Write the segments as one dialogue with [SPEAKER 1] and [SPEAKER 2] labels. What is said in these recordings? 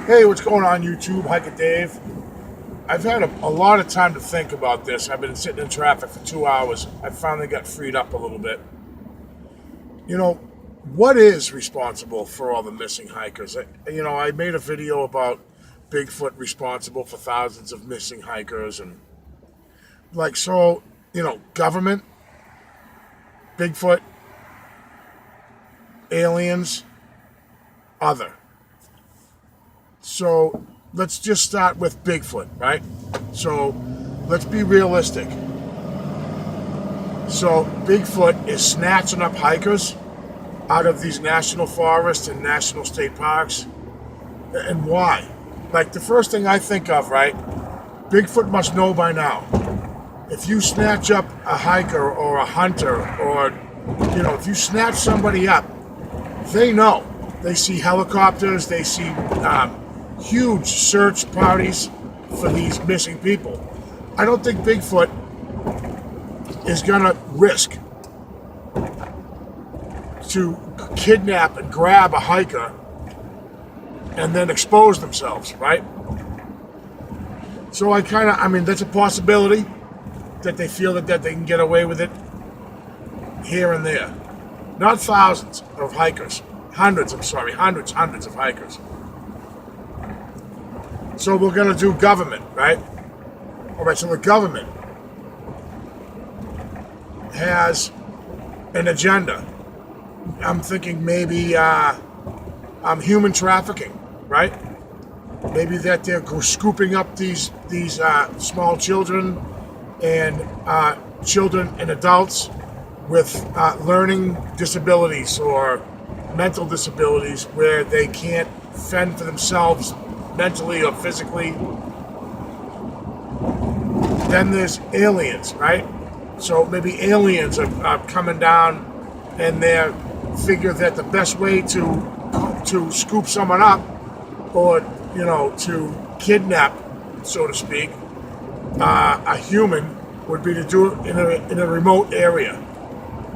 [SPEAKER 1] Hey, what's going on YouTube? Hiker Dave. I've had a lot of time to think about this. I've been sitting in traffic for 2 hours. I finally got freed up a little bit. You know, what is responsible for all the missing hikers? I made a video about Bigfoot responsible for thousands of missing hikers and government, Bigfoot, aliens, other. So let's just start with Bigfoot, right? So let's be realistic. So Bigfoot is snatching up hikers out of these national forests and national state parks. And why? Like the first thing I think of, right? Bigfoot must know by now. If you snatch up a hiker or a hunter or, if you snatch somebody up, they know. They see helicopters, they see huge search parties for these missing people. I don't think Bigfoot is going to risk to kidnap and grab a hiker and then expose themselves, right? So that's a possibility that they feel that they can get away with it here and there. Not thousands of hikers. Hundreds of hikers. So we're going to do government, right? All right, so the government has an agenda. I'm thinking maybe human trafficking, right? Maybe that they're scooping up these small children and adults with learning disabilities or mental disabilities where they can't fend for themselves mentally or physically. Then there's aliens, right? So maybe aliens are coming down and they figure that the best way to scoop someone up or, to kidnap, so to speak, a human would be to do it in a remote area,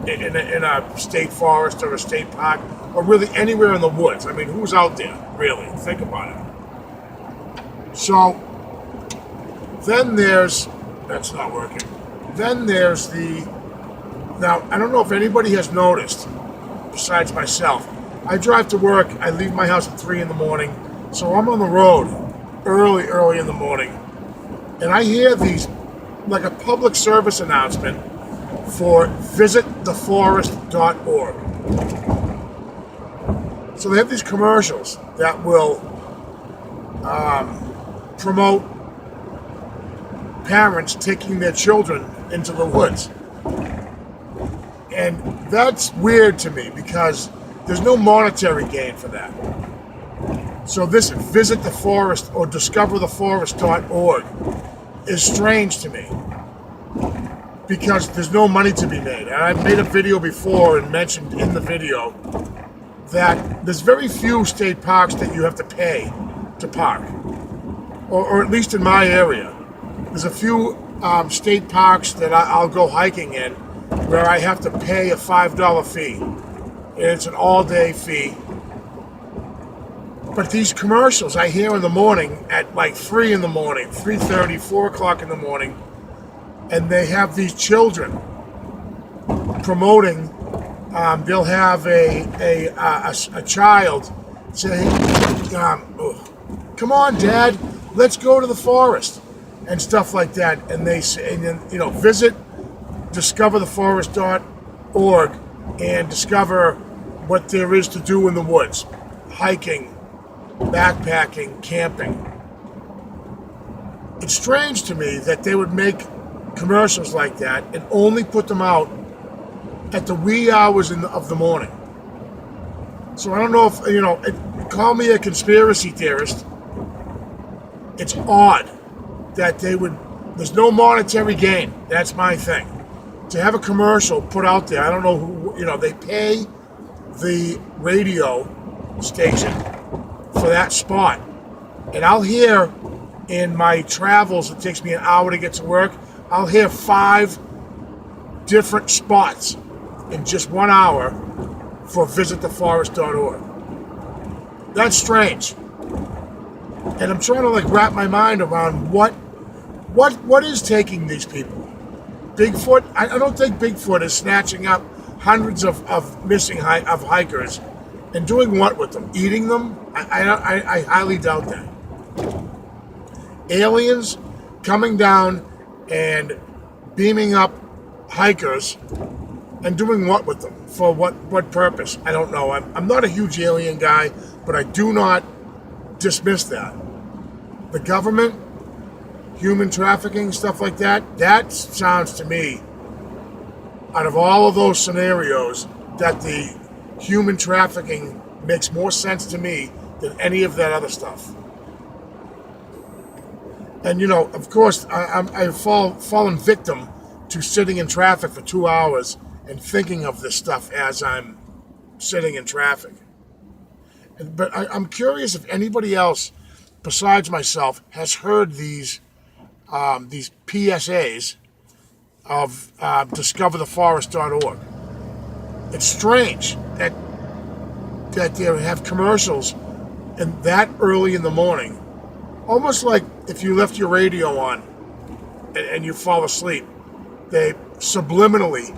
[SPEAKER 1] in a state forest or a state park, or really anywhere in the woods. I mean, who's out there, really? Think about it. So, then that's not working. Then there's now, I don't know if anybody has noticed, besides myself, I drive to work, I leave my house at 3 in the morning, so I'm on the road early in the morning, and I hear these, like a public service announcement for visittheforest.org. So they have these commercials that will promote parents taking their children into the woods. And that's weird to me because there's no monetary gain for that. So this Visit the Forest or discovertheforest.org is strange to me because there's no money to be made. And I made a video before and mentioned in the video that there's very few state parks that you have to pay to park, or at least in my area. There's a few state parks that I'll go hiking in where I have to pay a $5 fee, and it's an all-day fee. But these commercials I hear in the morning at like 3 in the morning, 3:30, 4 o'clock in the morning, and they have these children promoting. They'll have a child say, "Come on, Dad, let's go to the forest," and stuff like that. And they say, visit discovertheforest.org and discover what there is to do in the woods, hiking, backpacking, camping. It's strange to me that they would make commercials like that and only put them out at the wee hours of the morning. So I don't know if, call me a conspiracy theorist. It's odd that there's no monetary gain. That's my thing. To have a commercial put out there, I don't know who, they pay the radio station for that spot. And I'll hear in my travels, it takes me an hour to get to work, I'll hear 5 different spots in just 1 hour for visittheforest.org. That's strange. And I'm trying to like wrap my mind around what is taking these people. Bigfoot. I don't think Bigfoot is snatching up hundreds of missing hikers and doing what with them? Eating them? I highly doubt that. Aliens coming down and beaming up hikers and doing what with them? For what purpose? I don't know. I'm not a huge alien guy, but I do not dismiss that. The government, human trafficking, stuff like that, that sounds to me, out of all of those scenarios, that the human trafficking makes more sense to me than any of that other stuff. And, you know, of course, I've fallen victim to sitting in traffic for 2 hours and thinking of this stuff as I'm sitting in traffic. But I'm curious if anybody else besides myself has heard these PSAs of discovertheforest.org. It's strange that they have commercials and that early in the morning, almost like if you left your radio on and you fall asleep, they subliminally,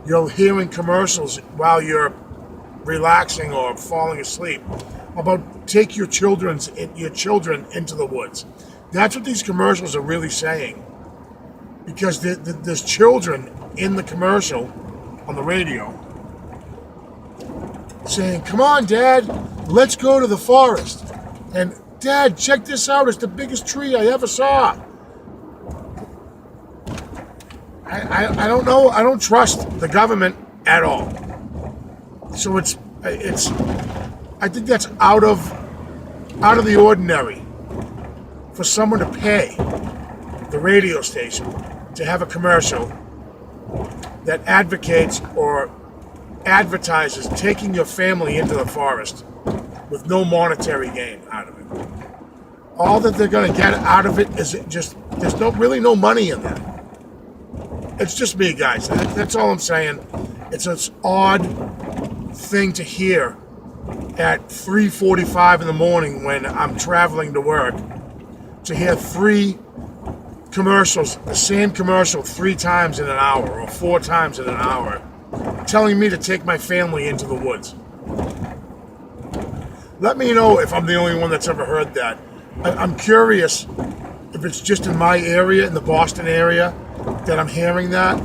[SPEAKER 1] you're hearing commercials while you're relaxing or falling asleep about take your children into the woods. That's what these commercials are really saying, because there's children in the commercial on the radio saying, "Come on, Dad, let's go to the forest." And, "Dad, check this out. It's the biggest tree I ever saw." I don't know. I don't trust the government at all. So it's. I think that's out of the ordinary for someone to pay the radio station to have a commercial that advocates or advertises taking your family into the forest with no monetary gain out of it. All that they're going to get out of it is just, there's really no money in that. It's just me, guys. That's all I'm saying. It's an odd thing to hear at 3:45 in the morning when I'm traveling to work, to hear 3 commercials, the same commercial 3 times in an hour or 4 times in an hour, telling me to take my family into the woods. Let me know if I'm the only one that's ever heard that. I'm curious if it's just in my area, in the Boston area, that I'm hearing that,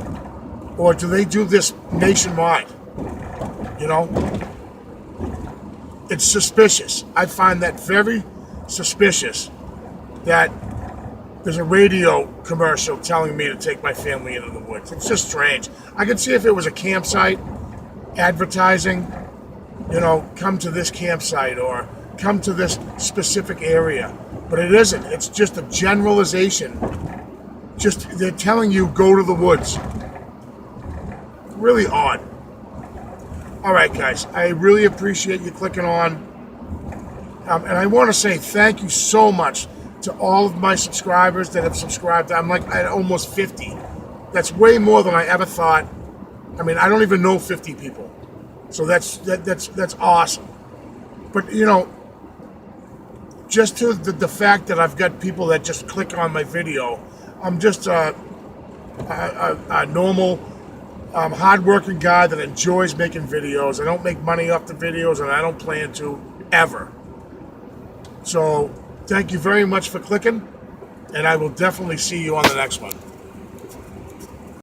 [SPEAKER 1] or do they do this nationwide? You know? It's suspicious. I find that very suspicious that there's a radio commercial telling me to take my family into the woods. It's just strange. I could see if it was a campsite advertising, you know, come to this campsite or come to this specific area. But it isn't. It's just a generalization. Just, they're telling you, go to the woods. Really odd. All right, guys. I really appreciate you clicking on. And I want to say thank you so much to all of my subscribers that have subscribed. I'm like at almost 50. That's way more than I ever thought. I mean, I don't even know 50 people. So that's awesome. But, you know, just to the fact that I've got people that just click on my video, I'm just a normal, hard-working guy that enjoys making videos. I don't make money off the videos, and I don't plan to ever. So thank you very much for clicking, and I will definitely see you on the next one.